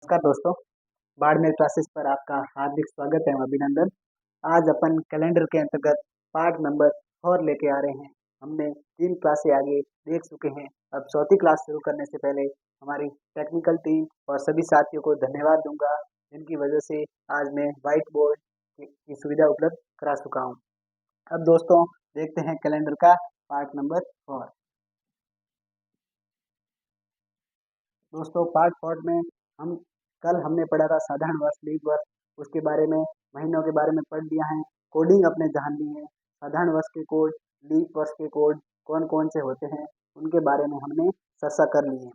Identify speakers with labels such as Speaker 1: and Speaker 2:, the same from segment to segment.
Speaker 1: नमस्कार दोस्तों, बाड़मेर क्लासेस पर आपका हार्दिक स्वागत है अभिनंदन। आज अपन कैलेंडर के अंतर्गत पार्ट नंबर 4 लेके आ रहे हैं। हमने 3 क्लासें आगे देख चुके हैं। अब चौथी क्लास शुरू करने से पहले हमारी टेक्निकल टीम और सभी साथियों को धन्यवाद दूंगा, जिनकी वजह से आज मैं व्हाइट बोर्ड की सुविधा उपलब्ध करा चुका हूँ। अब दोस्तों देखते हैं कैलेंडर का पार्ट नंबर 4। दोस्तों पार्ट 4 में हमने पढ़ा था साधारण वर्ष, लीप वर्ष, उसके बारे में, महीनों के बारे में पढ़ लिया है। कोडिंग अपने जान ली है। साधारण वर्ष के कोड, लीप वर्ष के कोड कौन कौन से होते हैं, उनके बारे में हमने चर्चा कर ली है।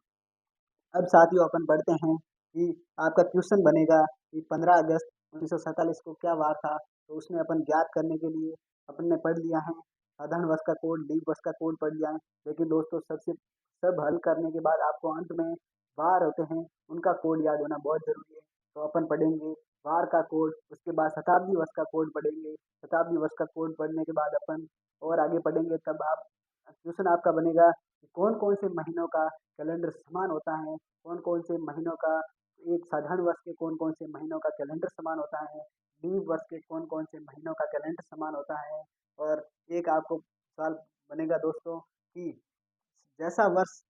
Speaker 1: अब साथियों अपन पढ़ते हैं कि आपका क्वेश्चन बनेगा कि 15 अगस्त 1947 को क्या वार था। तो उसमें अपन ज्ञात करने के लिए अपन ने पढ़ लिया है साधारण वर्ष का कोड, लीप वर्ष का कोड पढ़ लिया है। लेकिन दोस्तों सब हल करने के बाद आपको अंत में वार होते हैं, उनका कोड याद होना बहुत जरूरी है। तो अपन पढ़ेंगे वार का कोड, उसके बाद शताब्दी वर्ष का कोड पढ़ेंगे। शताब्दी वर्ष का कोड पढ़ने के बाद अपन और आगे पढ़ेंगे, तब आप क्वेश्चन आपका बनेगा कि कौन कौन से महीनों का कैलेंडर समान होता है, कौन कौन से महीनों का, एक साधारण वर्ष के कौन कौन से महीनों का कैलेंडर समान होता है, लीप वर्ष के कौन कौन से महीनों का कैलेंडर समान होता है। और एक आपको सवाल बनेगा दोस्तों कि जैसा वर्ष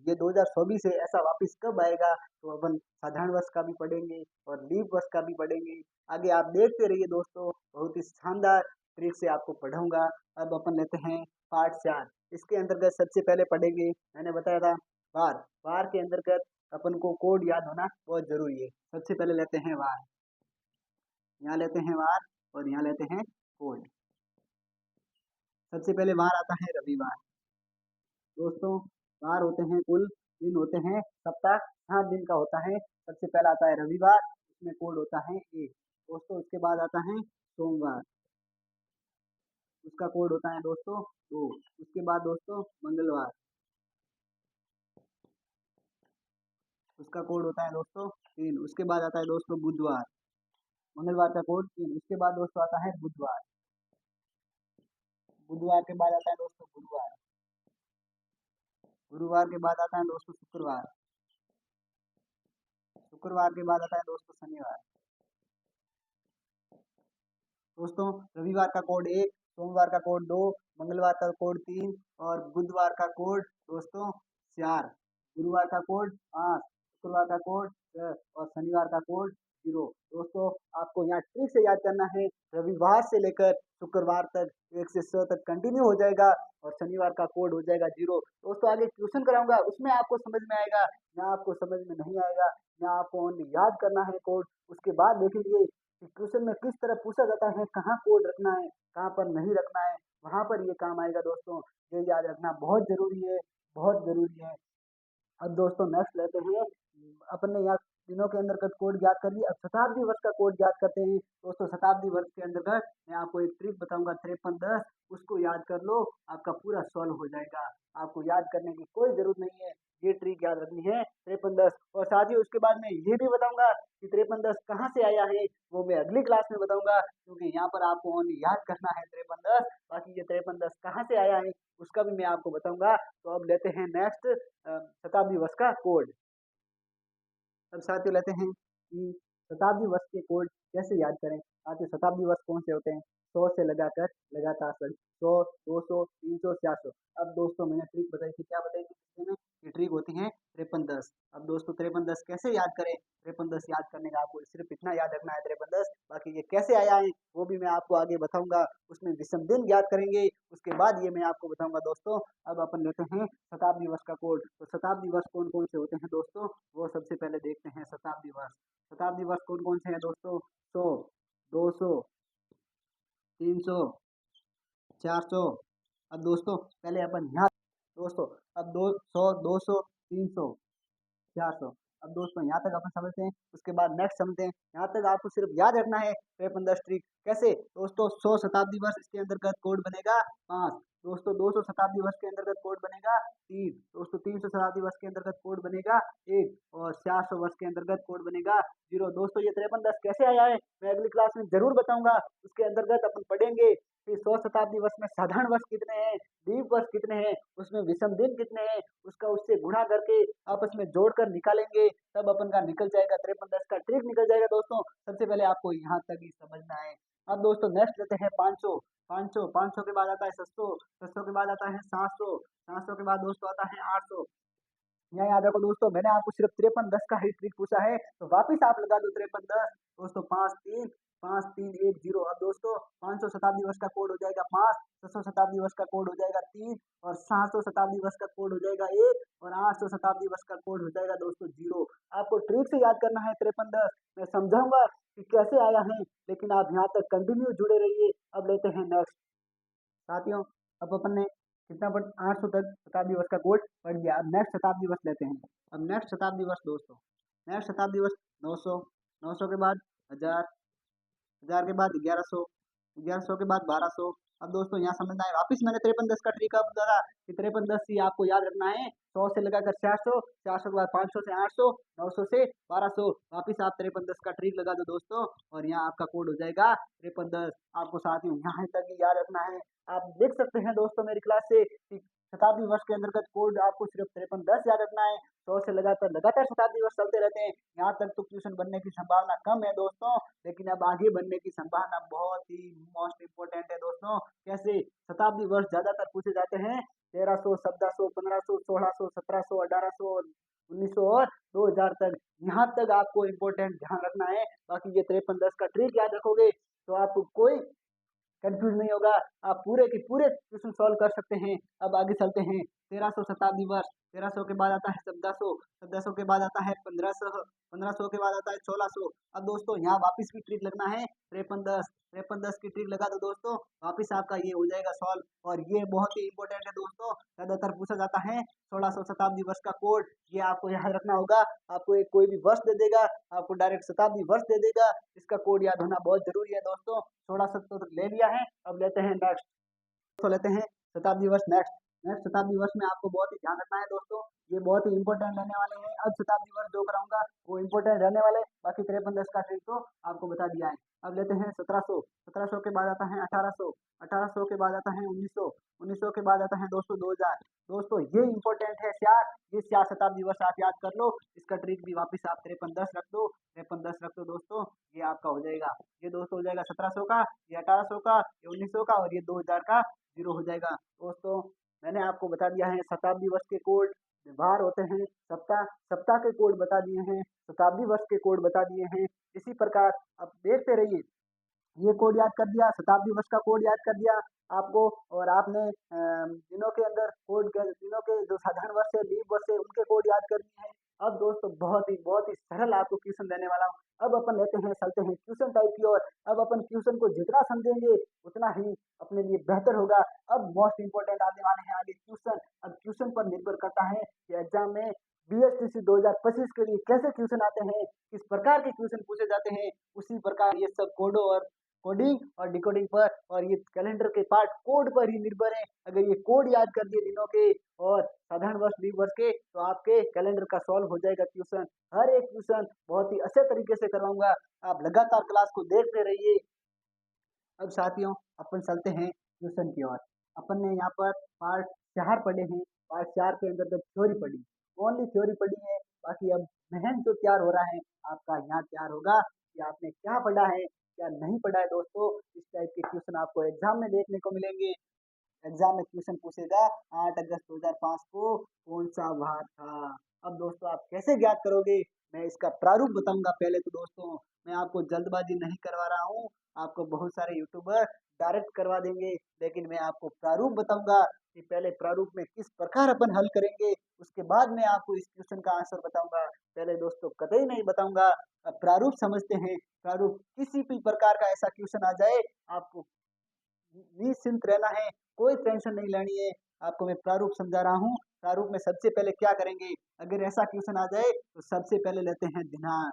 Speaker 1: ये 2024 है, ऐसा वापस कब आएगा। तो अपन साधारण वर्ष का भी पढ़ेंगे और लीप वर्ष का भी पढ़ेंगे। आगे आप देखते रहिए दोस्तों, बहुत ही शानदार ट्रिक से आपको पढ़ाऊंगा। अब अपन लेते हैं पार्ट 4। इसके अंतर्गत सबसे पहले पढ़ेंगे, मैंने बताया था वार। वार के अंतर्गत अपन को कोड याद होना बहुत जरूरी है। सबसे पहले लेते हैं वार, यहाँ लेते हैं वार और यहाँ लेते हैं कोड। सबसे पहले वार आता है रविवार। दोस्तों वार होते हैं, कुल दिन होते हैं, सप्ताह 7 दिन का होता है। सबसे पहला आता है रविवार, इसमें कोड होता है 1 दोस्तों। उसके बाद आता है सोमवार, उसका कोड होता है दोस्तों 2। उसके बाद दोस्तों मंगलवार, उसका कोड होता है दोस्तों 3। उसके बाद आता है दोस्तों बुधवार, मंगलवार का कोड 3। उसके बाद दोस्तों आता है बुधवार, बुधवार के बाद आता है दोस्तों गुरुवार, गुरुवार के बाद आता है दोस्तों शुक्रवार, शुक्रवार के बाद आता है दोस्तों शनिवार। दोस्तों रविवार का कोड 1, सोमवार का कोड 2, मंगलवार का कोड 3 और बुधवार का कोड दोस्तों 4, गुरुवार का कोड 5, शुक्रवार का कोड 6 और शनिवार का कोड 0। दोस्तों आपको यहाँ ट्रिक से याद करना है, रविवार से लेकर शुक्रवार तक 1 से 100 तक कंटिन्यू हो जाएगा और शनिवार का कोड हो जाएगा 0। दोस्तों आगे ट्यूशन कराऊंगा, उसमें आपको समझ में आएगा, ना आपको समझ में नहीं आएगा, ना आपको ओनली याद करना है कोड। उसके बाद देखेंगे कि क्वेश्चन में किस तरह पूछा जाता है, कहाँ कोड रखना है, कहाँ पर नहीं रखना है, वहां पर ये काम आएगा दोस्तों। ये याद रखना बहुत जरूरी है, बहुत जरूरी है। अब दोस्तों नेक्स्ट लेते हैं, अपन ने यहाँ दिनों के अंतर्गत कोड याद कर लिया। अब शताब्दी वर्ष का कोड याद करते हैं दोस्तों। शताब्दी वर्ष के अंतर्गत मैं आपको एक ट्रिक बताऊंगा 5310, उसको याद कर लो, आपका पूरा सॉल्व हो जाएगा। आपको याद करने की कोई जरूरत नहीं है, ये ट्रिक याद रखनी है 5310। और साथ ही उसके बाद मैं ये भी बताऊंगा कि 5310 कहाँ से आया है, वो मैं अगली क्लास में बताऊंगा, क्योंकि यहाँ पर आपको ओनली याद करना है 5310। बाकी ये 5310 कहाँ से आया है उसका भी मैं आपको बताऊंगा। तो अब लेते हैं नेक्स्ट शताब्दी वर्ष का कोड। अब साथियों लेते हैं कि शताब्दी वर्ष के कोड कैसे याद करें। साथियों शताब्दी वर्ष कौन से होते हैं, 100 से लगाकर लगातार 100, 200, 300, 400। अब दोस्तों मैंने ट्रिक बताई थी, क्या बताई थी इसमें, ये ट्रिक होती है 5310। अब दोस्तों 5310 कैसे याद करें, 5310 याद करने का आपको सिर्फ इतना याद रखना है 5310। बाकी ये कैसे आया है वो भी मैं आपको आगे बताऊंगा, उसमें विषम दिन याद करेंगे, उसके बाद ये मैं आपको बताऊंगा दोस्तों। अब अपन लेते हैं शताब्दी वर्ष का कोड। तो शताब्दी वर्ष कौन कौन से होते हैं दोस्तों, वो सबसे पहले देखते हैं शताब्दी वर्ष। शताब्दी वर्ष कौन कौन से हैं दोस्तों, 100, 200, 300, 400। अब दोस्तों पहले अपन यहाँ दोस्तों, अब 200, 200, 300, 400। अब दोस्तों यहाँ तक अपन समझते हैं, उसके बाद नेक्स्ट समझते हैं। यहाँ तक आपको सिर्फ याद रखना है 5310 ट्रिक। कैसे दोस्तों, 100 शताब्दी वर्ष, इसके अंतर्गत कोड बनेगा 5। दोस्तों 200 शताब्दी वर्ष के अंतर्गत कोड बनेगा 3। दोस्तों 300 शताब्दी वर्ष के अंतर्गत कोड बनेगा 1 और 400 वर्ष के अंतर्गत कोड बनेगा 0। दोस्तों ये 5310 कैसे आया है मैं अगली क्लास में जरूर बताऊंगा। उसके अंतर्गत अपन पढ़ेंगे कि 100 शताब्दी वर्ष में साधारण वर्ष कितने हैं, दीप वर्ष कितने हैं, उसमें विषम दिन कितने हैं, उसका उससे गुणा करके आपस में जोड़कर निकालेंगे, तब अपन का निकल जाएगा 5310 का ट्रिक निकल जाएगा। दोस्तों सबसे पहले आपको यहाँ तक ही समझना है। अब दोस्तों नेक्स्ट लेते हैं 500। 500 के बाद आता है 600, 600 के बाद आता है 700, 700 के बाद दोस्तों आता है 800। यहाँ याद रखो दोस्तों मैंने आपको सिर्फ 5310 का ही ट्रिक पूछा है, तो वापिस आप लगा दो 5310। दोस्तों 5310। अब दोस्तों 500 शताब्दी वर्ष का कोड हो जाएगा 5, 600 शताब्दी वर्ष का कोड हो जाएगा 3 और 700 शताब्दी वर्ष का कोड हो जाएगा 1 और 800 शताब्दी वर्ष का कोड हो जाएगा दोस्तों 0। आपको ट्रिक से याद करना है 5310। मैं समझाऊंगा कि कैसे आया है, लेकिन आप यहाँ तक कंटिन्यू जुड़े रहिए। अब लेते हैं नेक्स्ट साथियों। अब अपन ने कितना पढ़ 800 तक शताब्दी वर्ष का कोड पढ़ लिया। अब नेक्स्ट शताब्दी वर्ष लेते हैं। अब नेक्स्ट शताब्दी वर्ष दोस्तों, नेक्स्ट शताब्दी वर्ष 900, 900 के बाद 1000, 1000 के बाद 1100, 1100 के बाद 1200। अब दोस्तों यहाँ समझना है, वापिस मैंने 5310 का ट्रिक अब बताया कि 5310 ही आपको याद रखना है। 100 से लगाकर 400, 400 के बाद 500 से 800, 900 से 1200। वापिस आप 5310 का ट्रिक लगा दो दोस्तों और यहाँ आपका कोड हो जाएगा 5310। आपको साथियों यहाँ तक ही याद रखना है। आप देख सकते हैं दोस्तों मेरी क्लास से कि शताब्दी वर्ष के अंतर्गत कोड आपको सिर्फ 5310 याद रखना है। 100 से लगातार शताब्दी वर्ष चलते रहते हैं। यहाँ तक तो क्वेश्चन बनने की संभावना कम है दोस्तों, लेकिन अब आगे बनने की संभावना बहुत ही मोस्ट इम्पोर्टेंट है दोस्तों। कैसे शताब्दी वर्ष ज्यादातर पूछे जाते हैं 1300, 1400, 1500, 1600, 1700, 1800, 1900 और 2000 तक। यहाँ तक आपको इम्पोर्टेंट ध्यान रखना है। बाकी ये 5310 का ट्रिक याद रखोगे तो आपको कोई कंफ्यूज नहीं होगा, आप पूरे के पूरे क्वेश्चन सॉल्व कर सकते हैं। अब आगे चलते हैं 1300 शताब्दी वर्ष। 1300 के बाद आता है 1400, 1400 के बाद आता है 1500, 1500 के बाद आता है 1600। अब दोस्तों यहाँ वापस की ट्रिक लगना है 5310, 5310 की ट्रिक लगा दो दोस्तों, वापस आपका ये हो जाएगा सॉल्व। और ये बहुत ही इंपॉर्टेंट है दोस्तों, ज्यादातर पूछा जाता है 1600 शताब्दी वर्ष का कोड। ये आपको याद रखना होगा। आपको एक कोई भी वर्ष दे देगा, आपको डायरेक्ट शताब्दी वर्ष दे देगा, इसका कोड याद होना बहुत जरूरी है दोस्तों। 1600 तक ले लिया है। अब लेते हैं नेक्स्ट, तो लेते हैं शताब्दी वर्ष नेक्स्ट। नेक्स्ट शताब्दी वर्ष में आपको बहुत ही ध्यान रखना है दोस्तों, ये बहुत ही इंपॉर्टेंट रहने वाले हैं। अब शताब्दी वर्ष जो कराऊंगा वो इंपॉर्टेंट रहने वाले, बाकी 5310 का ट्रिक तो आपको बता दिया है। अब लेते हैं 1700। 1700 के बाद आता है 1800, 1800 के बाद आता है 1900, 1900 के बाद आता है दोस्तों 2000। दोस्तों ये इंपॉर्टेंट है चार, ये 4 शताब्दी वर्ष आप याद कर लो। इसका ट्रिक भी वापस आप 5310 रख दो, 5310 रख दो दोस्तों, ये आपका हो जाएगा। ये दोस्तों हो जाएगा 1700 का, ये 1800 का, ये 1900 का और ये 2000 का 0 हो जाएगा। दोस्तों मैंने आपको बता दिया है शताब्दी वर्ष के कोड व्यवहार होते हैं, सप्ताह सप्ताह के कोड बता दिए हैं, शताब्दी वर्ष के कोड बता दिए हैं। इसी प्रकार अब देखते रहिए, ये कोड याद कर दिया, शताब्दी वर्ष का कोड याद कर दिया आपको, और आपने दिनों के अंदर दिनों के जो साधारण वर्ष है, लीप वर्ष है, उनके कोड याद कर दिए हैं। अब दोस्तों बहुत ही सरल आपको क्वेश्चन देने वाला हूँ। अब अपन लेते हैं चलते हैं क्वेश्चन टाइप की ओर। अब अपन क्वेश्चन को जितना समझेंगे उतना ही अपने लिए बेहतर होगा। अब मोस्ट इंपोर्टेंट आने वाले हैं आगे क्वेश्चन। अब क्वेश्चन पर निर्भर करता है कि एग्जाम में BSTC 2025 के लिए कैसे क्वेश्चन आते हैं, किस प्रकार के क्वेश्चन पूछे जाते हैं। उसी प्रकार ये सब कोडों और कोडिंग और डिकोडिंग पर और ये कैलेंडर के पार्ट कोड पर ही निर्भर है। अगर ये कोड याद कर दिए दिनों के और साधारण वर्ष लीप वर्ष के, तो आपके कैलेंडर का सॉल्व हो जाएगा क्वेश्चन। हर एक क्वेश्चन बहुत ही अच्छे तरीके से करवाऊंगा, आप लगातार क्लास को देखते रहिए। अब साथियों अपन चलते हैं क्वेश्चन की ओर। अपन ने यहाँ पर पार्ट 4 पढ़े हैं, पार्ट 4 के अंदर थ्योरी पढ़ी, ओनली थ्योरी पढ़ी है। बाकी अब मेहनत जो तैयार हो रहा है आपका यहाँ तैयार होगा कि आपने क्या पढ़ा है क्या नहीं पढ़ा है। दोस्तों इस टाइप के क्वेश्चन आपको एग्जाम में देखने को मिलेंगे। एग्जाम में क्वेश्चन पूछेगा 8 अगस्त 2005 को कौन सा वार था। अब दोस्तों आप कैसे ज्ञात करोगे, मैं इसका प्रारूप बताऊंगा। पहले तो दोस्तों मैं आपको जल्दबाजी नहीं करवा रहा हूँ, आपको बहुत सारे यूट्यूबर डायरेक्ट करवा देंगे, लेकिन मैं आपको प्रारूप बताऊंगा कि पहले प्रारूप में किस प्रकार अपन हल करेंगे, उसके बाद मैं आपको इस क्वेश्चन का आंसर बताऊंगा। पहले दोस्तों कतई नहीं बताऊंगा। अब प्रारूप समझते हैं। प्रारूप किसी भी प्रकार का ऐसा क्वेश्चन आ जाए आपको निश्चिंत रहना है, कोई टेंशन नहीं लेनी है। आपको मैं प्रारूप समझा रहा हूँ। प्रारूप में सबसे पहले क्या करेंगे, अगर ऐसा क्वेश्चन आ जाए तो सबसे पहले लेते हैं दिनांक।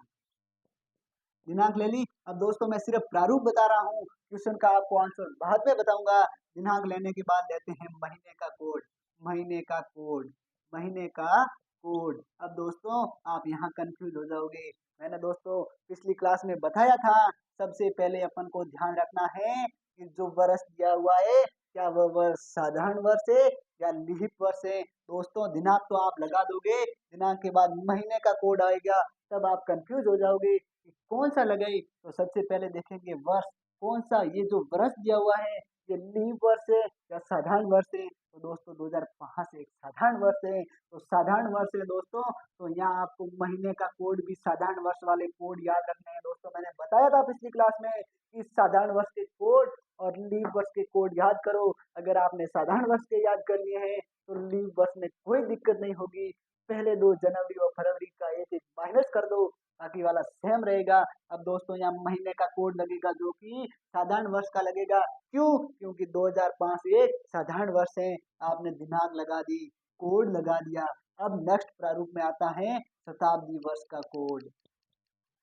Speaker 1: दिनांक ले ली। अब दोस्तों मैं सिर्फ प्रारूप बता रहा हूँ, क्वेश्चन का आपको आंसर बाद में बताऊंगा। दिनांक लेने के बाद लेते हैं महीने का कोड, महीने का कोड, महीने का कोड। अब दोस्तों आप यहाँ कंफ्यूज हो जाओगे। मैंने दोस्तों पिछली क्लास में बताया था, सबसे पहले अपन को ध्यान रखना है कि जो वर्ष दिया हुआ है, क्या वह वर्ष साधारण वर्ष है या लीप वर्ष है। दोस्तों दिनांक तो आप लगा दोगे, दिनांक के बाद महीने का कोड आएगा, तब आप कंफ्यूज हो जाओगे कि कौन सा लगाए। तो सबसे पहले देखेंगे वर्ष, कौन सा, ये जो वर्ष दिया हुआ है ये लीप वर्ष है या साधारण वर्ष है। तो दोस्तों 2005 एक साधारण वर्ष है, तो साधारण वर्ष है दोस्तों। तो यहाँ आपको महीने का कोड भी साधारण वर्ष वाले कोड याद रखने हैं। दोस्तों मैंने बताया था पिछली क्लास में कि साधारण वर्ष के कोड और लीप वर्ष के कोड याद करो। अगर आपने साधारण वर्ष के याद कर लिए हैं तो लीप वर्ष में कोई दिक्कत नहीं होगी। पहले 2 जनवरी और फरवरी का एक एक माइनस कर दो, बाकी वाला सेम रहेगा। अब दोस्तों यहाँ महीने का कोड लगेगा जो कि साधारण वर्ष का लगेगा। क्यों? क्योंकि 2005 एक साधारण वर्ष है। आपने दिनांक लगा दी, कोड लगा दिया। अब नेक्स्ट प्रारूप में आता है शताब्दी वर्ष का कोड,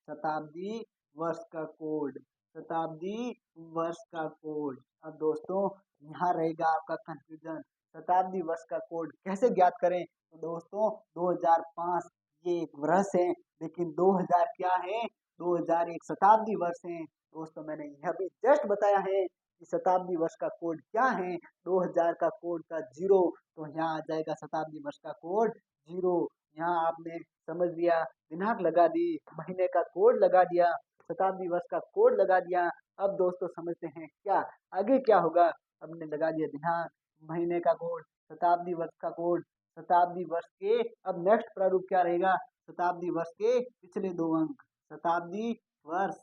Speaker 1: शताब्दी वर्ष का कोड, शताब्दी वर्ष का कोड। अब दोस्तों यहाँ रहेगा आपका कंफ्यूजन, शताब्दी वर्ष का कोड कैसे ज्ञात करें। तो दोस्तों 2005 ये एक वर्ष है, लेकिन 2000 क्या है, 2000 एक शताब्दी वर्ष है। दोस्तों मैंने यह भी जस्ट बताया है कि शताब्दी वर्ष का कोड क्या है, 2000 का कोड का 0। तो यहाँ आ जाएगा शताब्दी वर्ष का कोड 0। यहाँ आपने समझ लिया, दिनांक लगा दी, महीने का कोड लगा दिया, शताब्दी वर्ष का कोड लगा दिया। अब दोस्तों समझते हैं क्या आगे क्या होगा। हमने लगा दिया दिनांक, महीने का कोड, शताब्दी वर्ष का कोड, शताब्दी वर्ष के अब नेक्स्ट प्रारूप क्या रहेगा, शताब्दी वर्ष के पिछले 2 अंक, शताब्दी वर्ष,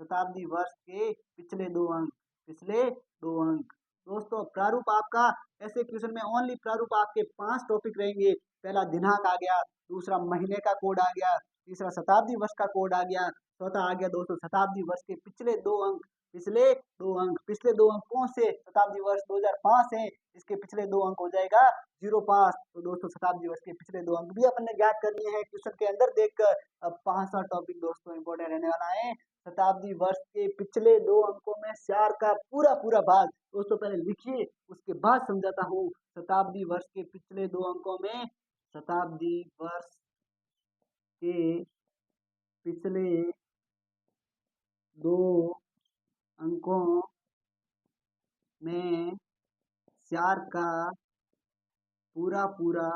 Speaker 1: शताब्दी वर्ष के पिछले 2 अंक, पिछले 2 अंक। दोस्तों प्रारूप आपका ऐसे क्वेश्चन में ओनली प्रारूप आपके 5 टॉपिक रहेंगे। पहला दिनांक आ गया, दूसरा महीने का कोड आ गया, तीसरा शताब्दी वर्ष का कोड आ गया, चौथा आ गया दोस्तों शताब्दी वर्ष के पिछले 2 अंक, पिछले 2 अंक, पिछले 2 अंक कौन से, शताब्दी वर्ष 2005 है, इसके पिछले 2 अंक हो जाएगा 05। तो दोस्तों शताब्दी वर्ष के पिछले 2 अंक भी अपन ने ज्ञात कर लिए हैं क्वेश्चन के अंदर देखकर। अब 5वां टॉपिक दोस्तों इंपॉर्टेंट रहने वाला है, शताब्दी वर्ष के पिछले 2 अंकों में 4 का पूरा पूरा भाग। दोस्तों पहले लिखिए उसके बाद समझाता हूँ। शताब्दी वर्ष के पिछले 2 अंकों में, शताब्दी वर्ष के पिछले 2 अंकों में 4 का पूरा पूरा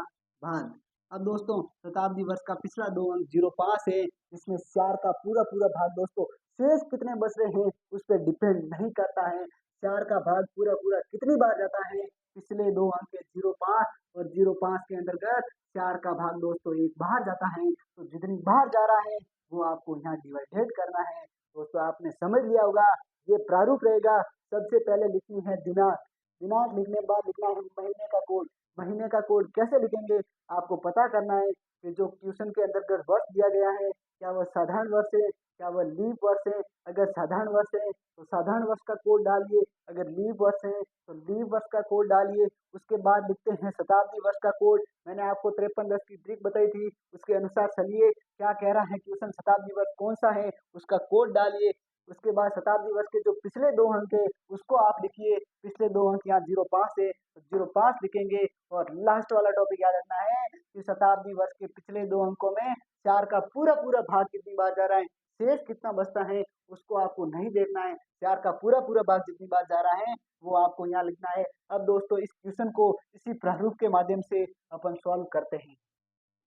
Speaker 1: भाग। अब दोस्तों शताब्दी वर्ष का पिछला 2 अंक 05 है, जिसमें 4 का पूरा पूरा भाग। दोस्तों शेष कितने बच रहे हैं उस पर डिपेंड नहीं करता है, 4 का भाग पूरा पूरा कितनी बार जाता है, पिछले 2 अंक है 05 और 05 के अंतर्गत 4 का भाग दोस्तों एक बार जाता है। तो जितनी बार जा रहा है वो आपको यहाँ डिवाइडेड करना है। दोस्तों आपने समझ लिया होगा, ये प्रारूप रहेगा। सबसे पहले लिखनी है दिनांक, दिनांक लिखने के बाद लिखना है महीने का कोड। महीने का कोड कैसे लिखेंगे, आपको पता करना है कि जो क्वेश्चन के अंतर्गत वर्ष दिया गया है क्या वह साधारण वर्ष है, क्या वह लीप वर्ष है। अगर साधारण वर्ष है तो साधारण वर्ष का कोड डालिए, अगर लीप वर्ष है तो लीप वर्ष का कोड डालिए। उसके बाद लिखते हैं शताब्दी वर्ष का कोड। मैंने आपको 5310 की ट्रिक बताई थी, उसके अनुसार चलिए क्या कह रहा है क्वेश्चन, शताब्दी वर्ष कौन सा है उसका कोड डालिए। उसके बाद शताब्दी वर्ष के जो पिछले 2 अंक है उसको आप लिखिए, पिछले 2 अंक यहाँ 05 है तो 05 लिखेंगे। और लास्ट वाला टॉपिक याद रखना है कि शताब्दी वर्ष के पिछले 2 अंकों में 4 का पूरा पूरा भाग कितनी बार जा रहा है, शेष कितना बचता है उसको आपको नहीं देखना है, 4 का पूरा पूरा भाग जितनी बार जा रहा है वो आपको यहाँ लिखना है। अब दोस्तों इस क्वेश्चन को इसी प्रारूप के माध्यम से अपन सॉल्व करते हैं।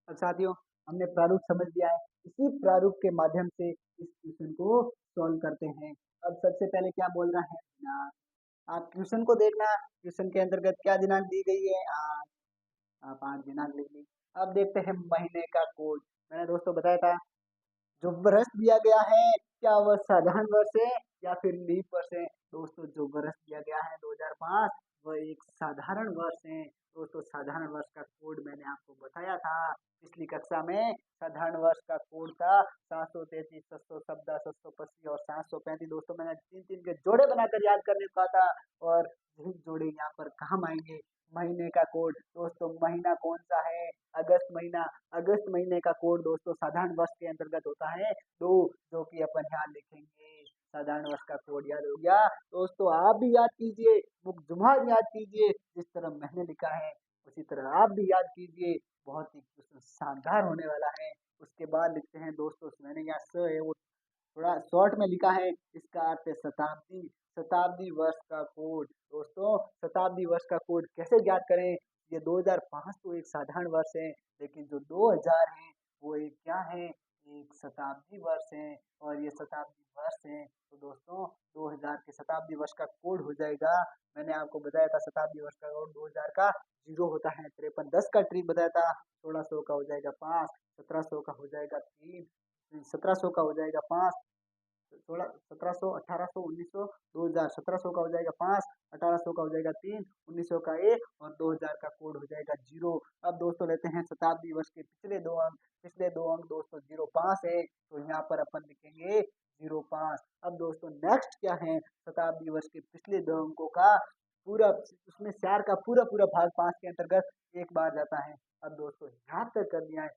Speaker 1: अब साथियों हमने प्रारूप समझ लिया है, इसी प्रारूप के माध्यम से इस क्वेश्चन को सॉल्व करते हैं। अब सबसे पहले क्या बोल रहा है, दिनांक। आप क्वेश्चन को देखना, क्वेश्चन के अंतर्गत क्या दिनांक दी गई है, आज। आप 8 दिनांक लिख ली। अब देखते हैं महीने का कोड। मैंने दोस्तों बताया था जो वर्ष दिया गया है क्या वह साधारण वर्ष है या फिर लीप वर्ष है। दोस्तों जो वर्ष दिया गया है 2005 वह एक साधारण वर्ष है। दोस्तों साधारण वर्ष का कोड मैंने आपको बताया था पिछली कक्षा में। साधारण वर्ष का कोड था 733, 717, 725 और 735। दोस्तों मैंने तीन तीन के जोड़े बनाकर याद करने को कहा था, और यही जोड़े यहाँ पर काम आएंगे। महीने का कोड दोस्तों, महीना कौन सा है? अगस्त महीना। अगस्त महीने का कोड दोस्तों साधारण वर्ष के अंतर्गत होता है 2, जो कि अपन यहाँ लिखेंगे। साधारण वर्ष का कोड याद हो गया दोस्तों। आप भी याद कीजिए, मुकदुमार याद कीजिए, जिस तरह मैंने लिखा है उसी तरह आप भी याद कीजिए। बहुत ही शानदार होने वाला है। उसके बाद लिखते हैं दोस्तों, मैंने यहाँ स है वो थोड़ा शॉर्ट में लिखा है, इसका अर्थ है शताब्दी। शताब्दी वर्ष का कोड दोस्तों, शताब्दी वर्ष का कोड कैसे ज्ञात करें? ये 2005 तो एक साधारण वर्ष है, लेकिन जो 2000 है वो एक क्या है? एक शताब्दी वर्ष है, और ये शताब्दी वर्ष है। तो दोस्तों 2000 के शताब्दी वर्ष का कोड हो जाएगा, मैंने आपको बताया था शताब्दी वर्ष का कोड 2000 का 0 होता है 53। 10 का ट्रिक बताया था, 1600 का हो जाएगा 5, 1700 का हो जाएगा 3, 1700 का हो जाएगा 5, 16, 1700, 1800, 1900, 2000। 1700 का हो जाएगा 5, 1800 का हो जाएगा 3, 1900 का 1 और 2000 का कोड हो जाएगा 0। अब दोस्तों लेते हैं शताब्दी वर्ष के पिछले दो अंक। पिछले दो अंक दोस्तों 05 है, तो यहाँ पर अपन लिखेंगे 05। अब दोस्तों नेक्स्ट क्या है? शताब्दी वर्ष के पिछले दो अंकों का पूरा, उसमें 4 का पूरा पूरा भाग 5 के अंतर्गत एक बार जाता है। अब दोस्तों यहाँ तक कर दिया है।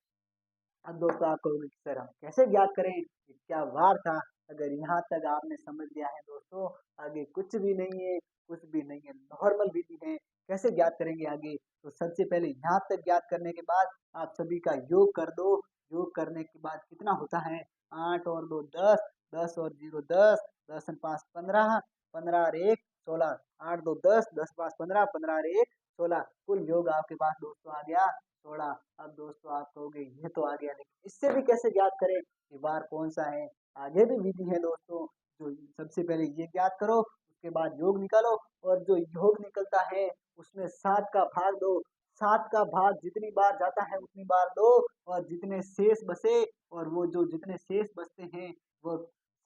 Speaker 1: अब दोस्तों आप कहोगे कि सर हम कैसे ज्ञात करें कि क्या वार था? अगर यहाँ तक आपने समझ लिया है दोस्तों, आगे कुछ भी नहीं है, कुछ भी नहीं है, नॉर्मल विधि है। कैसे ज्ञात करेंगे आगे? तो सबसे पहले यहाँ तक ज्ञात करने के बाद आप सभी का योग कर दो। योग करने के बाद कितना होता है? 8 और 2 10, 10 और 0 10, 10 और 5 15, 15 और 1 16, 8 2 10, 10 5 15, 15 और 1 16। कुल योग आपके पास दोस्तों आ गया 16। अब दोस्तों आप कहोगे ये तो आ गया, लेकिन इससे भी कैसे ज्ञात करें कि वार कौन सा है? आगे भी विधि है दोस्तों। जो सबसे पहले ये ज्ञात करो, उसके बाद योग निकालो, और जो योग निकलता है उसमें 7 का भाग दो। 7 का भाग जितनी बार जाता है उतनी बार दो, और जितने शेष बचे, और वो जो जितने शेष बचते हैं वो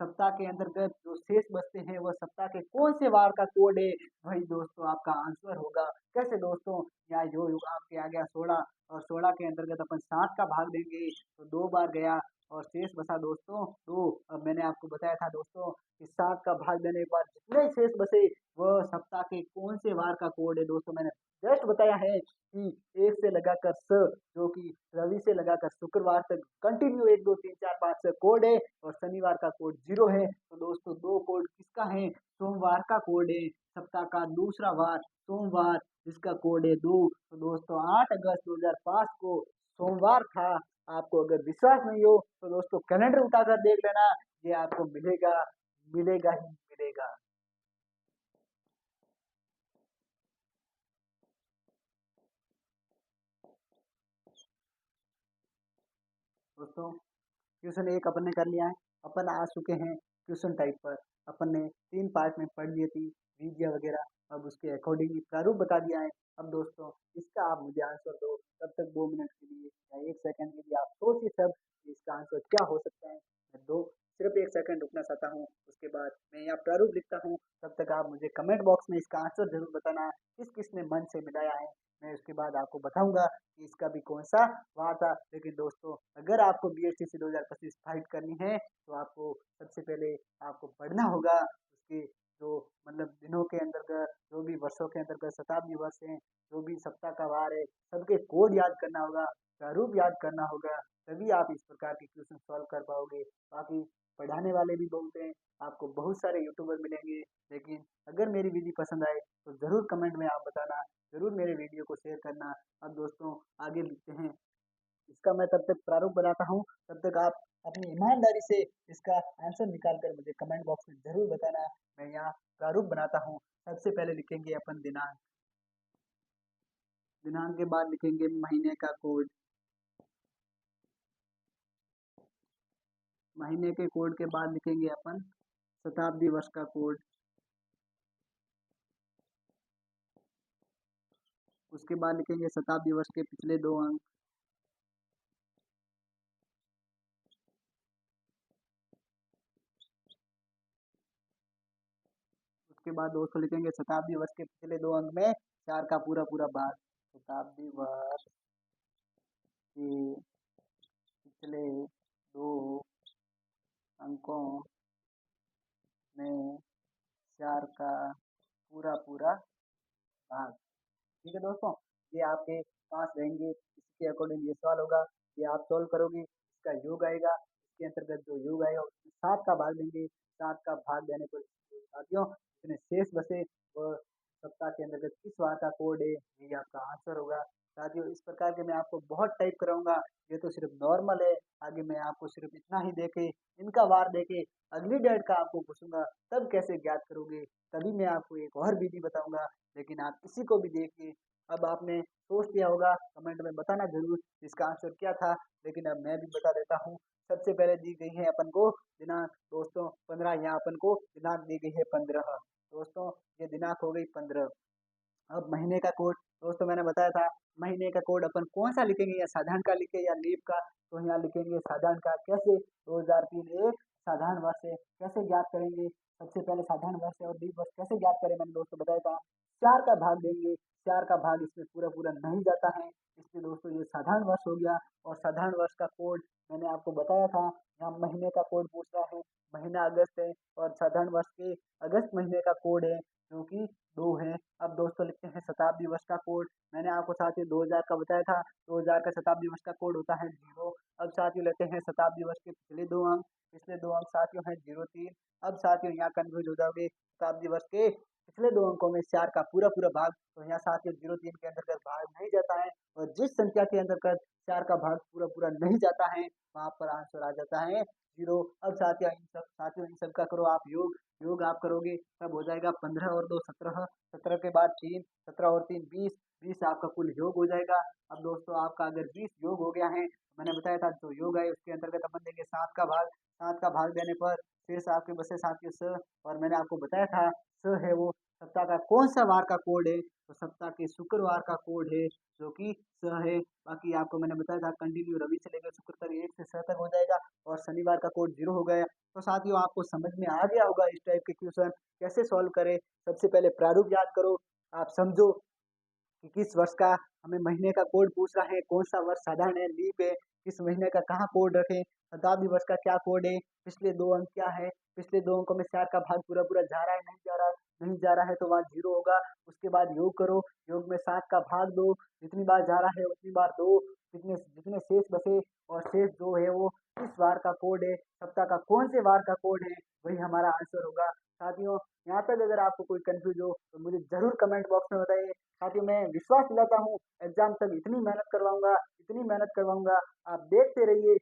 Speaker 1: सप्ताह के अंतर्गत जो शेष बचते हैं वह सप्ताह के कौन से वार का कोड है, वही दोस्तों आपका आंसर होगा। कैसे दोस्तों? यहाँ जो योग आपके आ गया 16, और 16 के अंतर्गत अपन 7 का भाग देंगे तो 2 बार गया, और शेष बचा दोस्तों 2। अब मैंने आपको बताया था दोस्तों कि 7 का भाग देने के बाद जितने शेष बचे वह सप्ताह के कौन से वार का कोड है। दोस्तों मैंने जस्ट बताया है कि 1 से लगाकर स, जो कि रवि से लगाकर शुक्रवार तक कंटिन्यू 1 2 3 4 5 6 कोड है, और शनिवार का कोड 0 है। तो दोस्तों 2 कोड किसका है? सोमवार का कोड है। सप्ताह का दूसरा वार सोमवार, जिसका कोड है 2। तो दोस्तों 8 अगस्त 2005 को सोमवार था। आपको अगर विश्वास नहीं हो तो दोस्तों कैलेंडर उठाकर देख लेना, ये आपको मिलेगा, मिलेगा ही मिलेगा। दोस्तों क्वेश्चन एक अपन ने कर लिया है। अपन आ चुके हैं क्वेश्चन टाइप पर। अपन ने 3 पार्ट में पढ़ लिए थी विधियाँ वगैरह, अब उसके अकॉर्डिंग प्रारूप बता दिया है। अब दोस्तों इसका आप मुझे आंसर दो, तब तक 2 मिनट के लिए या 1 सेकंड के लिए आप सोचिए सब कि इसका आंसर क्या हो सकता है। मैं दो सिर्फ 1 सेकंड रुकना चाहता हूँ, उसके बाद मैं यहाँ प्रारूप लिखता हूँ। तब तक आप मुझे कमेंट बॉक्स में इसका आंसर जरूर बताना, किस किसने मन से मिलाया है। मैं उसके बाद आपको बताऊंगा कि इसका भी कौन सा वहाँ था। लेकिन दोस्तों अगर आपको BSTC 2025 फाइट करनी है तो आपको सबसे पहले आपको पढ़ना होगा उसके जो मतलब दिनों के अंतर्गत, जो भी वर्षों के अंतर्गत शताब्दी वर्ष है, जो भी सप्ताह का वार है, सबके कोड याद करना होगा, प्रारूप याद करना होगा, तभी आप इस प्रकार के क्वेश्चन सॉल्व कर पाओगे। बाकी पढ़ाने वाले भी बहुत हैं, आपको बहुत सारे यूट्यूबर मिलेंगे, लेकिन अगर मेरी विधि पसंद आए तो ज़रूर कमेंट में आप बताना, ज़रूर मेरे वीडियो को शेयर करना। अब दोस्तों आगे लिखते हैं। इसका मैं तब तक प्रारूप बनाता हूँ, तब तक आप अपनी ईमानदारी से इसका आंसर निकाल कर मुझे कमेंट बॉक्स में ज़रूर बताना। मैं यहाँ प्रारूप बनाता हूँ। सबसे पहले लिखेंगे अपन दिनांक। दिनांक के बाद लिखेंगे महीने का कोड। महीने के कोड के बाद लिखेंगे अपन शताब्दी वर्ष का कोड। उसके बाद लिखेंगे शताब्दी वर्ष के पिछले दो अंक। उसके बाद दोस्तों लिखेंगे शताब्दी वर्ष के पिछले दो अंक में 4 का पूरा पूरा भाग। शताब्दी वर्ष के पिछले दो अंकों में 4 का पूरा पूरा भाग। ठीक है दोस्तों, ये आपके पास रहेंगे, इसके अकॉर्डिंग ये सवाल होगा, ये आप सोल्व करोगे, इसका योग आएगा, इसके अंतर्गत जो योग आएगा उसमें 7 का भाग देंगे, 7 का भाग देने पर साथियों जितने शेष बचे वो सप्ताह के अंतर्गत किस वार का कोड है, ये आपका आंसर होगा। साथियों इस प्रकार के मैं आपको बहुत टाइप कराऊंगा, ये तो सिर्फ नॉर्मल है, आगे मैं आपको सिर्फ इतना ही देके इनका वार देके अगली डेट का आपको पूछूंगा, तब कैसे ज्ञात करोगे, तभी मैं आपको एक और विधि बताऊंगा। लेकिन आप इसी को भी देखिए, अब आपने सोच लिया होगा, कमेंट में बताना जरूर इसका आंसर क्या था, लेकिन अब मैं भी बता देता हूँ। सबसे पहले दी गई है अपन को दिनांक दोस्तों 15, यहाँ अपन को दिनांक दी गई है 15 दोस्तों, ये दिनांक हो गई 15। अब महीने का कोड दोस्तों मैंने बताया था, महीने का कोड अपन कौन सा लिखेंगे, या साधारण का लिखे या लीप का, तो यहाँ लिखेंगे साधारण का। कैसे? 2003 एक साधारण वर्ष है, कैसे ज्ञात करेंगे? सबसे पहले साधारण वर्ष और लीप वर्ष कैसे ज्ञात करें मैंने दोस्तों बताया था, 4 का भाग देंगे, 4 का भाग इसमें पूरा पूरा नहीं जाता है, इसलिए दोस्तों ये साधारण वर्ष हो गया। और साधारण वर्ष का कोड मैंने आपको बताया था, यहाँ महीने का कोड पूछ रहा है, महीना अगस्त है, और साधारण वर्ष के अगस्त महीने का कोड है जो कि 2 है। अब दोस्तों लिखते हैं शताब्दी वर्ष का कोड, मैंने आपको साथियों 2000 का बताया था, 2000 का शताब्दी वर्ष का कोड होता है 0। अब साथियों लेते हैं शताब्दी वर्ष के पिछले 2 अंक, पिछले 2 अंक साथियों हैं 03। अब साथियों यहाँ कंफ्यूज हो जाओगे, शताब्दी वर्ष के पिछले 2 अंकों में 4 का पूरा पूरा भाग, तो यहाँ साथियों 03 के अंतर्गत भाग नहीं जाता है, और जिस संख्या के अंतर्गत 4 का भाग पूरा पूरा नहीं जाता है वहां पर आंसर आ जाता है 0। अब साथियों इन सब का करो आप योग, योग आप करोगे तब हो जाएगा 15 और 2 17, 17 के बाद 3, 17 और 3 20, 20 आपका कुल योग हो जाएगा। अब दोस्तों आपका अगर 20 योग हो गया है, मैंने बताया था जो योग है उसके अंतर्गत अपन देंगे 7 का भाग, 7 का भाग देने पर शेष आपके बचे साथियों स, और मैंने आपको बताया था स है वो सप्ताह का कौन सा वार का कोड है, तो सप्ताह के शुक्रवार का कोड है जो कि स है। बाकी आपको मैंने बताया था कंटिन्यू रवि से लेकर शुक्र तक 1 से 6 तक हो जाएगा, और शनिवार का कोड 0 हो गया। तो साथियों आपको समझ में आ गया होगा इस टाइप के क्वेश्चन कैसे सॉल्व करें। सबसे पहले प्रारूप याद करो, आप समझो कि किस वर्ष का हमें महीने का कोड पूछ रहा है, कौन सा वर्ष साधारण है, लीप है, किस महीने का कहाँ कोड रखें, शताब्दी वर्ष का क्या कोड है, पिछले 2 अंक क्या है, पिछले 2 अंकों में 4 का भाग पूरा पूरा जा रहा है नहीं जा रहा है, नहीं जा रहा है तो वहाँ 0 होगा। उसके बाद योग करो, योग में 7 का भाग दो, जितनी बार जा रहा है उतनी बार दो, जितने जितने शेष बचे, और शेष जो है वो किस वार का कोड है, सप्ताह का कौन से वार का कोड है, वही हमारा आंसर होगा। साथियों यहाँ तक अगर आपको कोई कंफ्यूज हो तो मुझे जरूर कमेंट बॉक्स में बताइए। साथियों मैं विश्वास दिलाता हूँ एग्जाम तक इतनी मेहनत करवाऊंगा, इतनी मेहनत करवाऊंगा, आप देखते रहिए,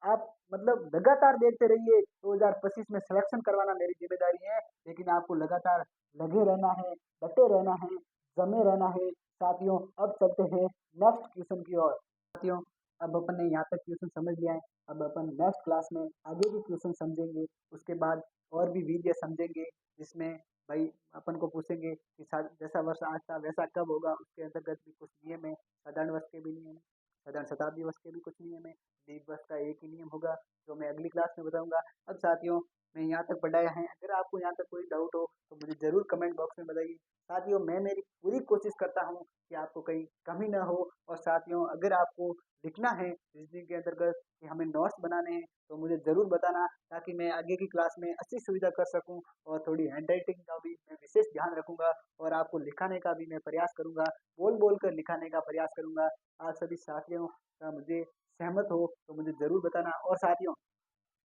Speaker 1: आप मतलब लगातार देखते रहिए। 2025 में सिलेक्शन करवाना मेरी जिम्मेदारी है, लेकिन आपको लगातार लगे रहना है, डटे रहना है, जमे रहना है। साथियों अब चलते हैं नेक्स्ट क्वेश्चन की ओर। साथियों अब अपन ने यहाँ तक क्वेश्चन समझ लिया है, अब अपन नेक्स्ट क्लास में आगे भी क्वेश्चन समझेंगे, उसके बाद और भी वीडियो समझेंगे, जिसमें भाई अपन को पूछेंगे कि जैसा वर्ष आज था वैसा कब होगा, उसके अंतर्गत भी कुछ नियम है, साधारण वर्ष के भी नियम है, साधारण शताब्दी वर्ष के भी कुछ नियम है, लीप वर्ष का एक ही नियम होगा जो मैं अगली क्लास में बताऊंगा। अब साथियों मैं यहाँ तक पढ़ाया है, अगर आपको यहाँ तक कोई डाउट हो तो मुझे जरूर कमेंट बॉक्स में बताइए। साथियों मैं मेरी पूरी कोशिश करता हूँ कि आपको कहीं कमी ना हो। और साथियों अगर आपको लिखना है रीजनिंग के अंतर्गत कि हमें नोट्स बनाने हैं तो मुझे ज़रूर बताना, ताकि मैं आगे की क्लास में अच्छी सुविधा कर सकूं, और थोड़ी हैंड राइटिंग का भी मैं विशेष ध्यान रखूंगा, और आपको लिखाने का भी मैं प्रयास करूंगा, बोल बोल कर लिखाने का प्रयास करूंगा। आप सभी साथियों का मुझे सहमत हो तो मुझे ज़रूर बताना। और साथियों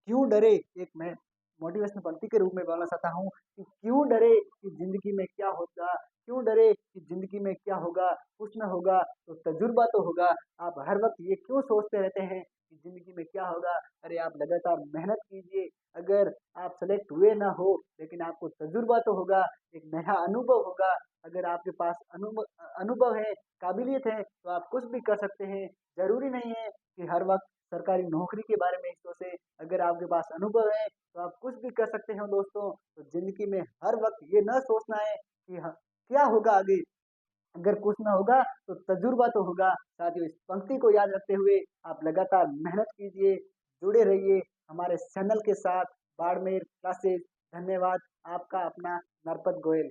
Speaker 1: क्यों डरे, एक मैं मोटिवेशनल पंक्ति के रूप में बोलना चाहता हूँ कि क्यों डरे कि जिंदगी में क्या होगा, क्यों डरे कि जिंदगी में क्या होगा, कुछ ना होगा तो तजुर्बा तो होगा। आप हर वक्त ये क्यों सोचते रहते हैं कि जिंदगी में क्या होगा, अरे आप लगातार मेहनत कीजिए, अगर आप सेलेक्ट हुए ना हो लेकिन आपको तजुर्बा तो होगा, एक नया अनुभव होगा। अगर आपके पास अनुभव अनुभव है, काबिलियत है, तो आप कुछ भी कर सकते हैं। जरूरी नहीं है कि हर वक्त सरकारी नौकरी के बारे में ही सोचे, अगर आपके पास अनुभव है तो आप कुछ भी कर सकते हो दोस्तों। तो जिंदगी में हर वक्त ये न सोचना है कि क्या होगा आगे, अगर कुछ ना होगा तो तजुर्बा तो होगा। साथियों इस पंक्ति को याद रखते हुए आप लगातार मेहनत कीजिए, जुड़े रहिए हमारे चैनल के साथ। बाड़मेर क्लासेस। धन्यवाद, आपका अपना नरपत गोयल।